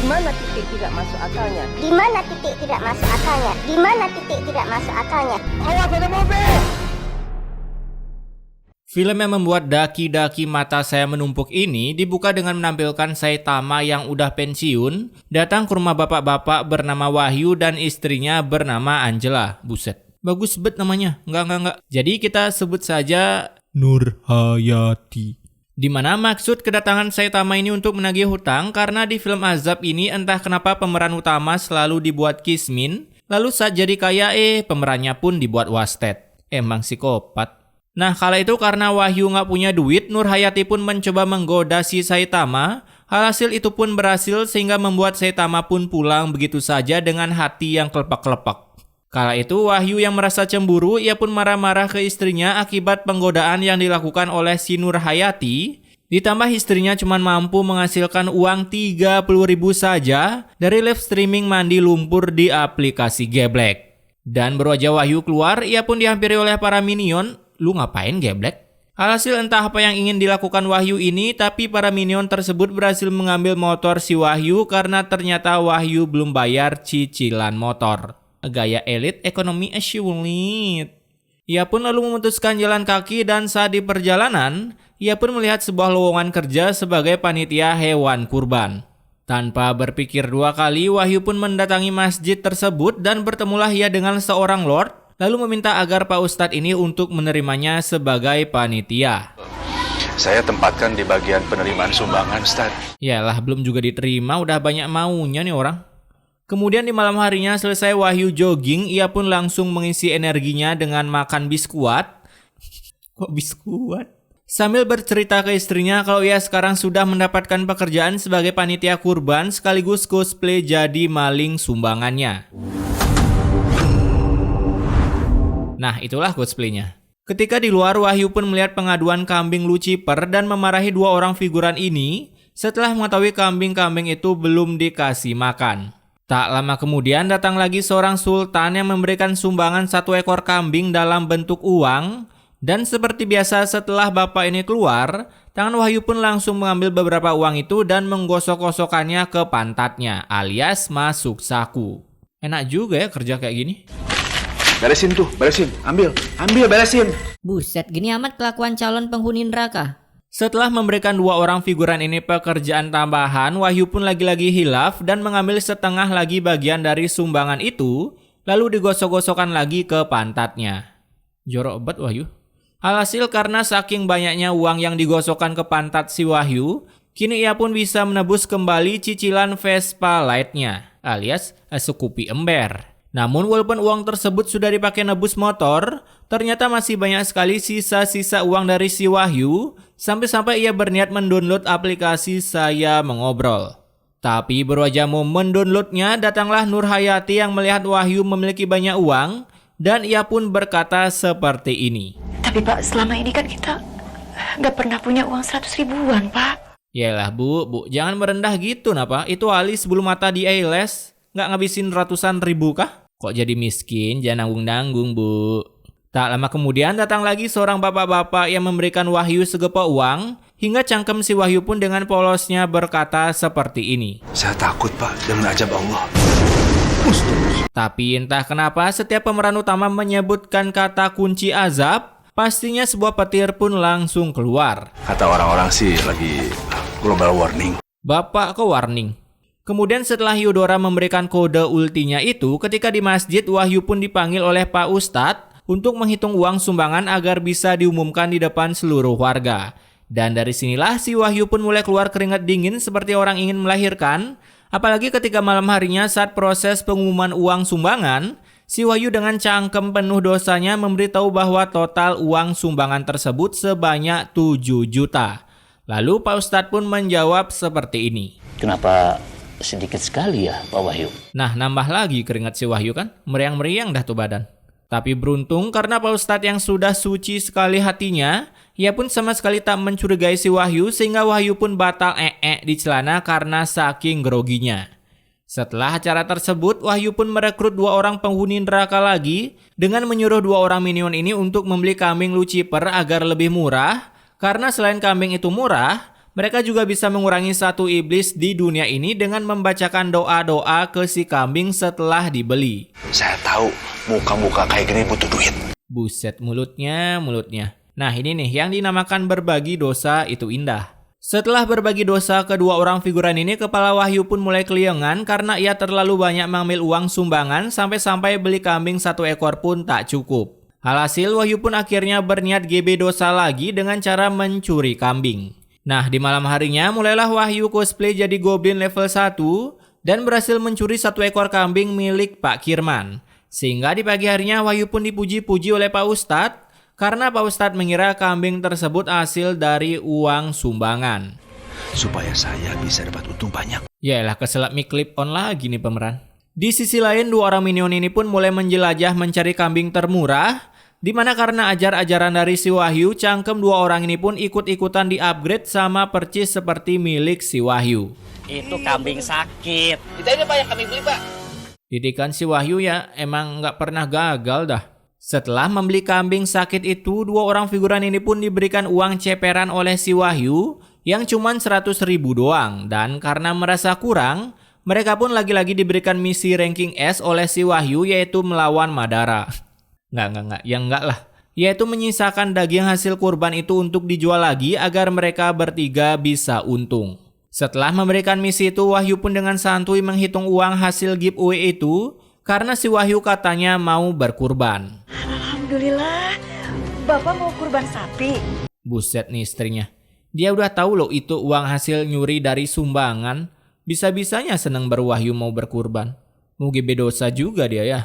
mana titik tidak masuk akalnya? Di mana titik tidak masuk akalnya? Di mana titik tidak masuk akalnya? Awas ada mobil! Film yang membuat daki-daki mata saya menumpuk ini dibuka dengan menampilkan Saitama yang udah pensiun datang ke rumah bapak-bapak bernama Wahyu dan istrinya bernama Angela. Buset, bagus bet namanya. Enggak. Jadi kita sebut saja Nurhayati. Dimana maksud kedatangan Saitama ini untuk menagih hutang karena di film Azab ini entah kenapa pemeran utama selalu dibuat kismin, lalu saat jadi kaya pemerannya pun dibuat wasted. Emang psikopat. Nah, kala itu karena Wahyu nggak punya duit, Nurhayati pun mencoba menggoda si Saitama. Hasil itu pun berhasil sehingga membuat Saitama pun pulang begitu saja dengan hati yang kelepak-kelepak. Kala itu Wahyu yang merasa cemburu, ia pun marah-marah ke istrinya akibat penggodaan yang dilakukan oleh si Nurhayati. Ditambah istrinya cuma mampu menghasilkan uang 30.000 saja dari live streaming mandi lumpur di aplikasi Geblek. Dan baru aja Wahyu keluar, ia pun dihampiri oleh para minion. Lu ngapain Geblek? Alhasil entah apa yang ingin dilakukan Wahyu ini, tapi para minion tersebut berhasil mengambil motor si Wahyu karena ternyata Wahyu belum bayar cicilan motor. Gaya elit ekonomi sulit. Ia pun lalu memutuskan jalan kaki dan saat di perjalanan, ia pun melihat sebuah lowongan kerja sebagai panitia hewan kurban. Tanpa berpikir dua kali, Wahyu pun mendatangi masjid tersebut dan bertemulah ia dengan seorang lord, lalu meminta agar Pak Ustadz ini untuk menerimanya sebagai panitia. Saya tempatkan di bagian penerimaan sumbangan, Ustaz. Yalah, belum juga diterima, udah banyak maunya nih orang. Kemudian di malam harinya selesai Wahyu jogging, ia pun langsung mengisi energinya dengan makan biskuat. Kok biskuat? Sambil bercerita ke istrinya kalau ia sekarang sudah mendapatkan pekerjaan sebagai panitia kurban sekaligus cosplay jadi maling sumbangannya. Nah, itulah cosplaynya. Ketika di luar, Wahyu pun melihat pengaduan kambing Lucifer dan memarahi dua orang figuran ini setelah mengetahui kambing-kambing itu belum dikasih makan. Tak lama kemudian datang lagi seorang sultan yang memberikan sumbangan 1 ekor kambing dalam bentuk uang. Dan seperti biasa setelah bapak ini keluar, tangan Wahyu pun langsung mengambil beberapa uang itu dan menggosok-gosokkannya ke pantatnya alias masuk saku. Enak juga ya kerja kayak gini. Beresin tuh, beresin. Ambil, beresin. Buset, gini amat kelakuan calon penghuni neraka. Setelah memberikan dua orang figuran ini pekerjaan tambahan, Wahyu pun lagi-lagi hilaf dan mengambil setengah lagi bagian dari sumbangan itu, lalu digosok-gosokkan lagi ke pantatnya. Jorok bet Wahyu. Alhasil karena saking banyaknya uang yang digosokkan ke pantat si Wahyu, kini ia pun bisa menebus kembali cicilan Vespa Light-nya, alias Scoopy ember. Namun walaupun uang tersebut sudah dipakai nebus motor, ternyata masih banyak sekali sisa-sisa uang dari si Wahyu, sampai-sampai ia berniat mendownload aplikasi Saya Mengobrol. Tapi baru aja mau mendownloadnya, datanglah Nurhayati yang melihat Wahyu memiliki banyak uang, dan ia pun berkata seperti ini. Tapi Pak, selama ini kan kita nggak pernah punya uang 100 ribuan, Pak. Yalah bu, jangan merendah gitu napa, itu Ali sebelum mata di ALS. Nggak ngabisin ratusan ribu kah? Kok jadi miskin? Jangan nanggung-nanggung, Bu. Tak lama kemudian datang lagi seorang bapak-bapak yang memberikan Wahyu segepok uang, hingga cangkem si Wahyu pun dengan polosnya berkata seperti ini. Saya takut, Pak, dengan ajab Allah. Tapi entah kenapa setiap pemeran utama menyebutkan kata kunci azab, pastinya sebuah petir pun langsung keluar. Kata orang-orang sih lagi global warning. Bapak kok warning? Kemudian setelah Yudora memberikan kode ultinya itu, ketika di masjid Wahyu pun dipanggil oleh Pak Ustadz untuk menghitung uang sumbangan agar bisa diumumkan di depan seluruh warga. Dan dari sinilah si Wahyu pun mulai keluar keringat dingin seperti orang ingin melahirkan. Apalagi ketika malam harinya saat proses pengumuman uang sumbangan, si Wahyu dengan cangkem penuh dosanya memberitahu bahwa total uang sumbangan tersebut sebanyak 7 juta. Lalu Pak Ustadz pun menjawab seperti ini. Kenapa sedikit sekali ya Pak Wahyu? Nah, nambah lagi keringat si Wahyu kan, meriang-meriang dah tuh badan. Tapi beruntung karena Pak Ustadz yang sudah suci sekali hatinya, ia pun sama sekali tak mencurigai si Wahyu sehingga Wahyu pun batal di celana karena saking groginya. Setelah acara tersebut, Wahyu pun merekrut 2 orang penghuni neraka lagi dengan menyuruh 2 orang minion ini untuk membeli kambing Lucifer agar lebih murah, karena selain kambing itu murah, mereka juga bisa mengurangi satu iblis di dunia ini dengan membacakan doa-doa ke si kambing setelah dibeli. Saya tahu muka-muka kayak gini butuh duit. Buset mulutnya. Nah ini nih yang dinamakan berbagi dosa itu indah. Setelah berbagi dosa kedua orang figuran ini, kepala Wahyu pun mulai keliengan karena ia terlalu banyak mengambil uang sumbangan sampai-sampai beli kambing 1 ekor pun tak cukup. Alhasil Wahyu pun akhirnya berniat GB dosa lagi dengan cara mencuri kambing. Nah di malam harinya mulailah Wahyu cosplay jadi goblin level 1 dan berhasil mencuri 1 ekor kambing milik Pak Kirman. Sehingga di pagi harinya Wahyu pun dipuji-puji oleh Pak Ustadz karena Pak Ustadz mengira kambing tersebut hasil dari uang sumbangan. Supaya saya bisa dapat untung banyak. Yaelah keselak mie clip on lagi nih pemeran. Di sisi lain 2 orang minion ini pun mulai menjelajah mencari kambing termurah. Dimana karena ajar-ajaran dari si Wahyu, cangkem 2 orang ini pun ikut-ikutan di-upgrade sama percis seperti milik si Wahyu. Itu kambing sakit. Kita ini banyak kambing beli, Pak. Didikan si Wahyu ya emang nggak pernah gagal dah. Setelah membeli kambing sakit itu, 2 orang figuran ini pun diberikan uang ceperan oleh si Wahyu yang cuman 100.000 doang. Dan karena merasa kurang, mereka pun lagi-lagi diberikan misi ranking S oleh si Wahyu yaitu melawan Madara. Enggak lah. Yaitu menyisakan daging hasil kurban itu untuk dijual lagi agar mereka bertiga bisa untung. Setelah memberikan misi itu, Wahyu pun dengan santuy menghitung uang hasil giveaway itu karena si Wahyu katanya mau berkurban. Alhamdulillah, Bapak mau kurban sapi. Buset nih istrinya. Dia udah tahu loh itu uang hasil nyuri dari sumbangan. Bisa-bisanya seneng berwahyu mau berkurban. Mau GB dosa juga dia ya.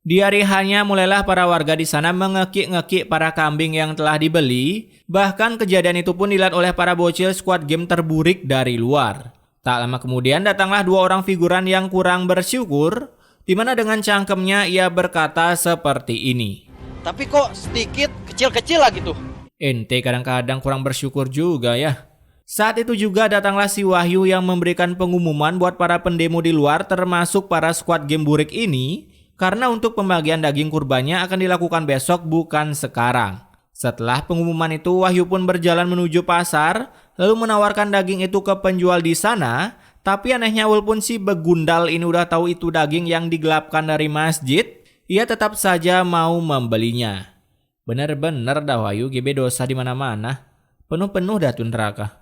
Di hari hanya mulailah para warga di sana mengekik-ngekik para kambing yang telah dibeli. Bahkan kejadian itu pun dilihat oleh para bocil squad game terburik dari luar. Tak lama kemudian datanglah 2 orang figuran yang kurang bersyukur. Dimana dengan cangkemnya ia berkata seperti ini. Tapi kok sedikit kecil-kecil lah gitu. Ente kadang-kadang kurang bersyukur juga ya. Saat itu juga datanglah si Wahyu yang memberikan pengumuman buat para pendemo di luar termasuk para squad game burik ini. Karena untuk pembagian daging kurbannya akan dilakukan besok bukan sekarang. Setelah pengumuman itu Wahyu pun berjalan menuju pasar. Lalu menawarkan daging itu ke penjual di sana. Tapi anehnya walaupun si begundal ini udah tahu itu daging yang digelapkan dari masjid, ia tetap saja mau membelinya. Bener-bener dah Wahyu GB dosa di mana-mana. Penuh-penuh dah tuh neraka.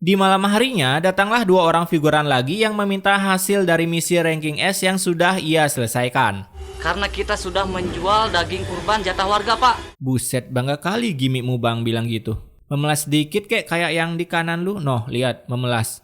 Di malam harinya datanglah 2 orang figuran lagi yang meminta hasil dari misi ranking S yang sudah ia selesaikan. Karena kita sudah menjual daging kurban jatah warga, Pak. Buset bangga kali gimmickmu bang bilang gitu. Memelas dikit kayak yang di kanan lu. Noh lihat memelas.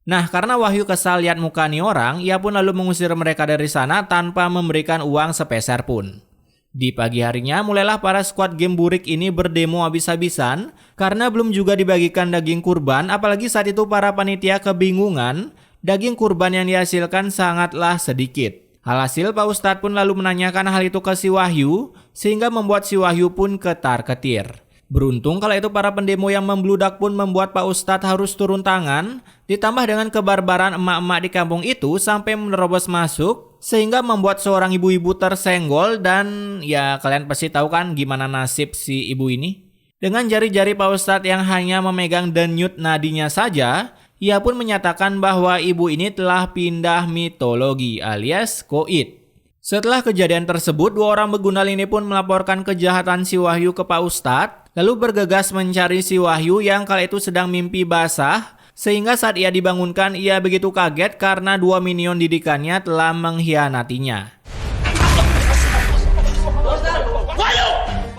Nah karena Wahyu kesal lihat muka nih orang, ia pun lalu mengusir mereka dari sana tanpa memberikan uang sepeser pun. Di pagi harinya mulailah para squad game burik ini berdemo habis-habisan karena belum juga dibagikan daging kurban, apalagi saat itu para panitia kebingungan daging kurban yang dihasilkan sangatlah sedikit. Alhasil Pak Ustadz pun lalu menanyakan hal itu ke si Wahyu sehingga membuat si Wahyu pun ketar-ketir. Beruntung kala itu para pendemo yang membludak pun membuat Pak Ustadz harus turun tangan, ditambah dengan kebarbaran emak-emak di kampung itu sampai menerobos masuk, sehingga membuat seorang ibu-ibu tersenggol dan ya kalian pasti tahu kan gimana nasib si ibu ini. Dengan jari-jari Pak Ustadz yang hanya memegang denyut nadinya saja, ia pun menyatakan bahwa ibu ini telah pindah mitologi alias koid. Setelah kejadian tersebut, 2 orang begundal ini pun melaporkan kejahatan si Wahyu ke Pak Ustadz, lalu bergegas mencari si Wahyu yang kala itu sedang mimpi basah, sehingga saat ia dibangunkan ia begitu kaget karena 2 minion didikannya telah mengkhianatinya.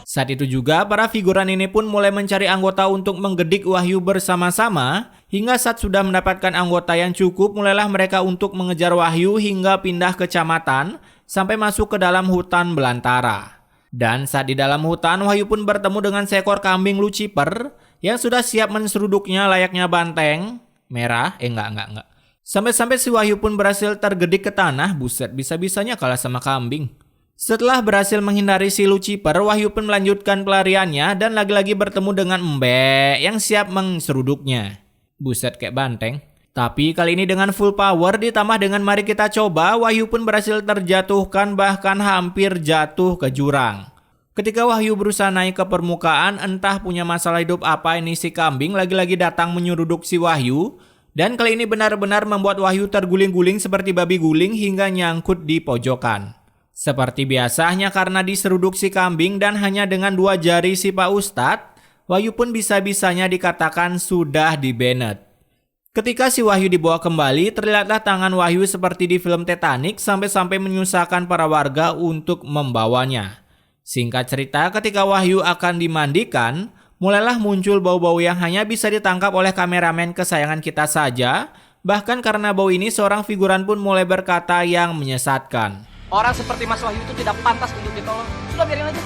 Saat itu juga para figuran ini pun mulai mencari anggota untuk menggedik Wahyu bersama-sama, hingga saat sudah mendapatkan anggota yang cukup mulailah mereka untuk mengejar Wahyu hingga pindah kecamatan sampai masuk ke dalam hutan belantara. Dan saat di dalam hutan, Wahyu pun bertemu dengan seekor kambing Lucifer yang sudah siap menseruduknya layaknya banteng merah. Enggak. Sampai-sampai si Wahyu pun berhasil tergedik ke tanah. Buset, bisa-bisanya kalah sama kambing. Setelah berhasil menghindari si Lucifer, Wahyu pun melanjutkan pelariannya dan lagi-lagi bertemu dengan Mbek yang siap menseruduknya. Buset, kayak banteng. Tapi kali ini dengan full power ditambah dengan mari kita coba, Wahyu pun berhasil terjatuhkan bahkan hampir jatuh ke jurang. Ketika Wahyu berusaha naik ke permukaan, entah punya masalah hidup apa ini si kambing lagi-lagi datang menyeruduk si Wahyu. Dan kali ini benar-benar membuat Wahyu terguling-guling seperti babi guling hingga nyangkut di pojokan. Seperti biasanya karena diseruduk si kambing dan hanya dengan 2 jari si Pak Ustadz, Wahyu pun bisa-bisanya dikatakan sudah dibenet. Ketika si Wahyu dibawa kembali, terlihatlah tangan Wahyu seperti di film Titanic sampai-sampai menyusahkan para warga untuk membawanya. Singkat cerita, ketika Wahyu akan dimandikan, mulailah muncul bau-bau yang hanya bisa ditangkap oleh kameramen kesayangan kita saja. Bahkan karena bau ini, seorang figuran pun mulai berkata yang menyesatkan. Orang seperti Mas Wahyu itu tidak pantas untuk ditolong. Sudah biarin aja.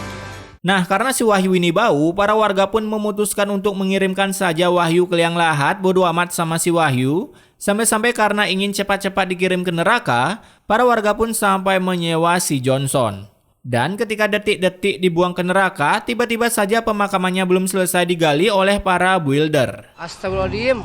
Nah, karena si Wahyu ini bau, para warga pun memutuskan untuk mengirimkan saja Wahyu ke liang lahat. Bodo amat sama si Wahyu. Sampai-sampai karena ingin cepat-cepat dikirim ke neraka, para warga pun sampai menyewa si Johnson. Dan ketika detik-detik dibuang ke neraka, tiba-tiba saja pemakamannya belum selesai digali oleh para builder. Astagfirullahaladzim.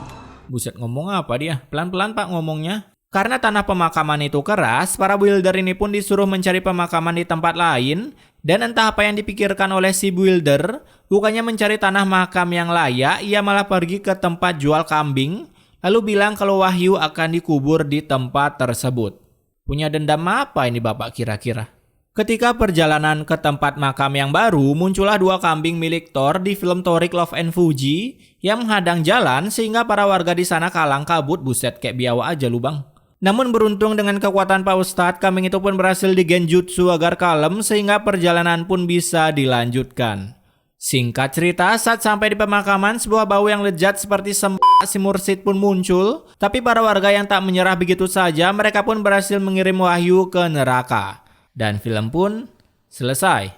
Buset, ngomong apa dia? Pelan-pelan Pak ngomongnya. Karena tanah pemakaman itu keras, para builder ini pun disuruh mencari pemakaman di tempat lain. Dan entah apa yang dipikirkan oleh si builder, bukannya mencari tanah makam yang layak, ia malah pergi ke tempat jual kambing, lalu bilang kalau Wahyu akan dikubur di tempat tersebut. Punya dendam apa ini Bapak kira-kira? Ketika perjalanan ke tempat makam yang baru, muncullah 2 kambing milik Thor di film Thor Love and Fuji yang menghadang jalan sehingga para warga di sana kalang kabut. Buset, kayak biawa aja lu bang. Namun beruntung dengan kekuatan Pak Ustadz, kambing itu pun berhasil digenjutsu agar kalem sehingga perjalanan pun bisa dilanjutkan. Singkat cerita, saat sampai di pemakaman, sebuah bau yang lezat seperti si mursid pun muncul. Tapi para warga yang tak menyerah begitu saja, mereka pun berhasil mengirim Wahyu ke neraka. Dan film pun selesai.